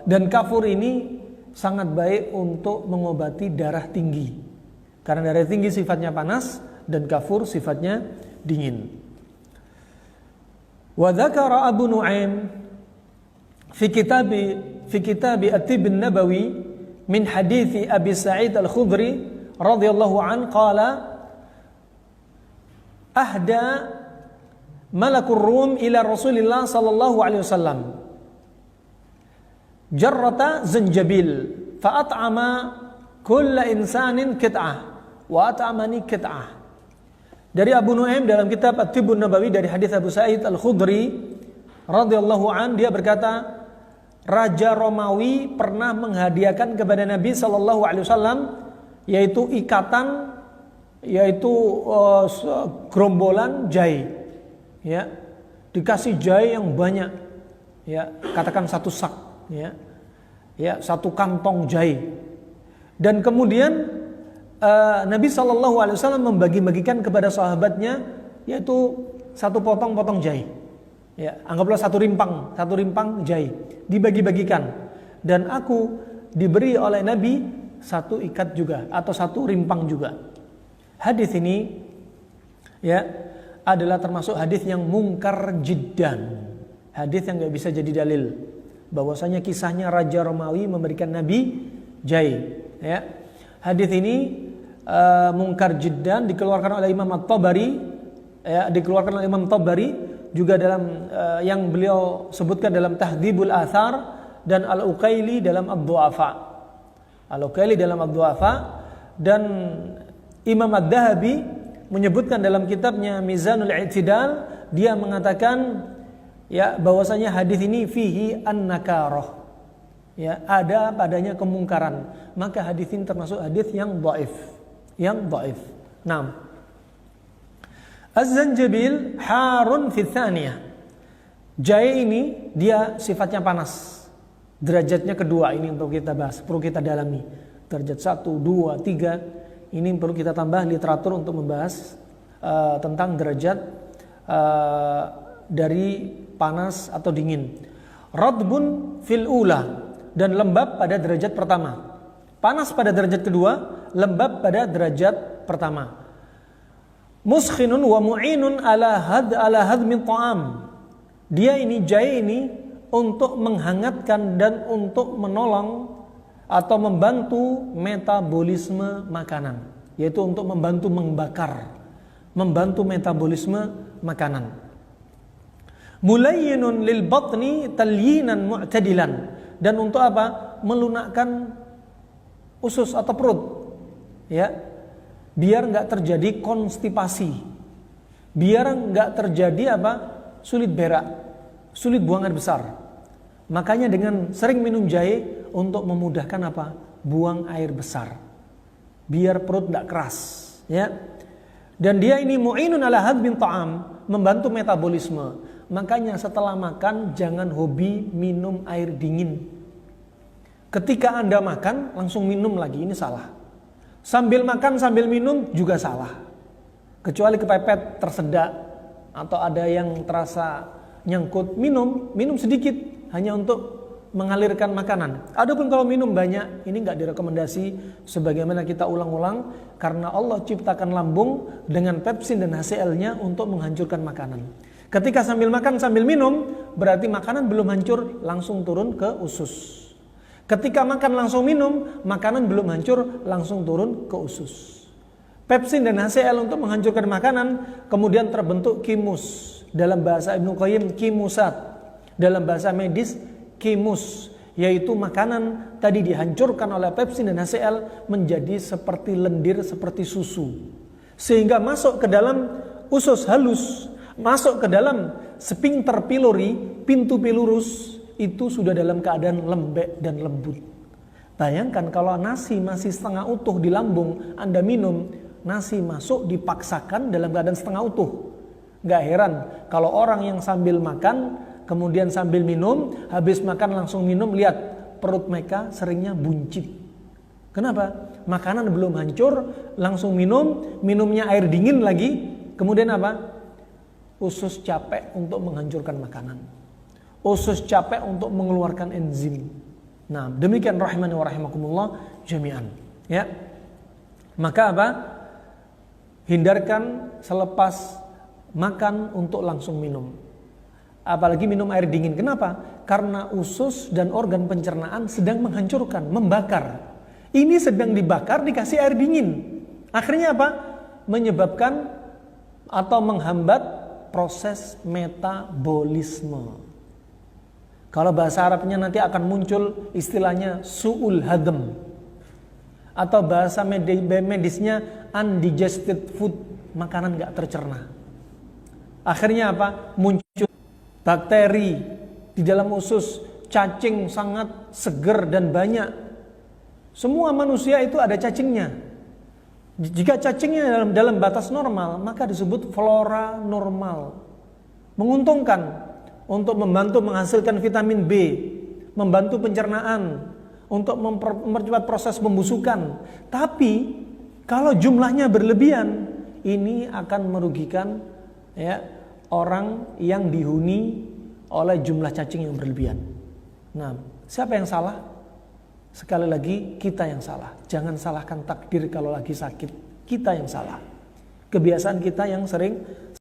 Dan kafur ini sangat baik untuk mengobati darah tinggi. Karena darah tinggi sifatnya panas dan kafur sifatnya dingin. Wa dzakara Abu Nu'aim fi kitab At-Tibb An-Nabawi min hadits Abi Sa'id Al-Khudri radhiyallahu an qala ahda malakur rum ila Rasulillah sallallahu alaihi wasallam jarrata zanjabil fa at'ama kulla insanin qit'ah wa at'amani qit'ah. Dari Abu Nu'aim dalam kitab At-Tibb An-Nabawi dari hadis Abu Sa'id Al-Khudri radhiyallahu an, dia berkata, Raja Romawi pernah menghadiahkan kepada Nabi sallallahu alaihi wasallam yaitu ikatan, yaitu gerombolan jahe. Ya, dikasih jahe yang banyak. Ya, katakan satu sak, ya. Ya, satu kantong jahe. Dan kemudian Nabi SAW membagi-bagikan kepada sahabatnya yaitu satu potong-potong jahe. Ya, anggaplah satu rimpang jahe dibagi-bagikan. Dan aku diberi oleh Nabi satu ikat juga atau satu rimpang juga. Hadis ini ya adalah termasuk hadis yang mungkar jiddan. Hadis yang enggak bisa jadi dalil bahwasanya kisahnya Raja Romawi memberikan Nabi jahe, ya. Hadis ini mungkar jiddan, dikeluarkan oleh Imam At-Tabari, ya, dikeluarkan oleh Imam Tabari juga dalam yang beliau sebutkan dalam Tahdhibul Athar, dan Al-Uqaili dalam Ad-Du'afa. Al-Uqaili dalam Ad-Du'afa, dan Imam Ad-Dhahabi menyebutkan dalam kitabnya Mizanul I'tidal, dia mengatakan ya bahwasanya hadis ini fihi an-nakarah. Ya, ada padanya kemungkaran. Maka hadis ini termasuk hadis yang dhaif. Naam. Az-zanjabil harun fi tsaniyah. Jahe ini dia sifatnya panas. Derajatnya kedua, ini untuk kita bahas, perlu kita dalami. Derajat 1, 2, 3. Ini perlu kita tambah literatur untuk membahas tentang derajat dari panas atau dingin. Radbun fil ula, dan lembab pada derajat pertama. Panas pada derajat kedua, lembab pada derajat pertama. Muskhinun wa mu'inun ala hadmin ta'am. Dia ini, jahe ini untuk menghangatkan dan untuk menolong atau membantu metabolisme makanan, yaitu untuk membantu membakar, membantu metabolisme makanan. Mulayyinun lil batni talyinan mu'tadilan, dan untuk apa? Melunakkan usus atau perut, ya, biar nggak terjadi konstipasi, biar nggak terjadi apa? Sulit berak, sulit buang air besar. Makanya dengan sering minum jahe untuk memudahkan apa? Buang air besar, biar perut nggak keras, ya. Dan dia ini mu'inun ala hadmin ta'am, membantu metabolisme. Makanya setelah makan jangan hobi minum air dingin. Ketika Anda makan langsung minum lagi, ini salah. Sambil makan sambil minum juga salah. Kecuali kepepet, tersedak, atau ada yang terasa nyangkut, minum sedikit hanya untuk mengalirkan makanan. Adapun kalau minum banyak, ini enggak direkomendasi sebagaimana kita ulang-ulang, karena Allah ciptakan lambung dengan pepsin dan HCl-nya untuk menghancurkan makanan. Ketika sambil makan sambil minum, berarti makanan belum hancur, langsung turun ke usus. Ketika makan langsung minum, makanan belum hancur, langsung turun ke usus. Pepsin dan HCl untuk menghancurkan makanan, kemudian terbentuk kimus. Dalam bahasa Ibnu Qayyim, kimusat. Dalam bahasa medis, kimus, yaitu makanan tadi dihancurkan oleh pepsin dan HCl menjadi seperti lendir, seperti susu. Sehingga masuk ke dalam usus halus, masuk ke dalam sphincter pylori, pintu pilurus, itu sudah dalam keadaan lembek dan lembut. Bayangkan kalau nasi masih setengah utuh di lambung, Anda minum, nasi masuk dipaksakan dalam keadaan setengah utuh. Gak heran kalau orang yang sambil makan, kemudian sambil minum, habis makan langsung minum, lihat perut mereka seringnya buncit. Kenapa? Makanan belum hancur, langsung minum, minumnya air dingin lagi, kemudian apa? Usus capek untuk menghancurkan makanan. Usus capek untuk mengeluarkan enzim. Nah, demikian rahimani wa rahimakumullah jami'an. Ya. Maka apa? Hindarkan selepas makan untuk langsung minum. Apalagi minum air dingin. Kenapa? Karena usus dan organ pencernaan sedang menghancurkan, membakar. Ini sedang dibakar dikasih air dingin. Akhirnya apa? Menyebabkan atau menghambat proses metabolisme. Kalau bahasa Arabnya nanti akan muncul istilahnya su'ul hadam. Atau bahasa medisnya undigested food, makanan gak tercerna. Akhirnya apa? Muncul bakteri di dalam usus, cacing sangat seger dan banyak. Semua manusia itu ada cacingnya. Jika cacingnya dalam batas normal, maka disebut flora normal. Menguntungkan untuk membantu menghasilkan vitamin B, membantu pencernaan, untuk mempercepat proses pembusukan. Tapi kalau jumlahnya berlebihan, ini akan merugikan ya orang yang dihuni oleh jumlah cacing yang berlebihan. Nah, siapa yang salah? Sekali lagi, kita yang salah. Jangan salahkan takdir kalau lagi sakit. Kita yang salah. Kebiasaan kita yang sering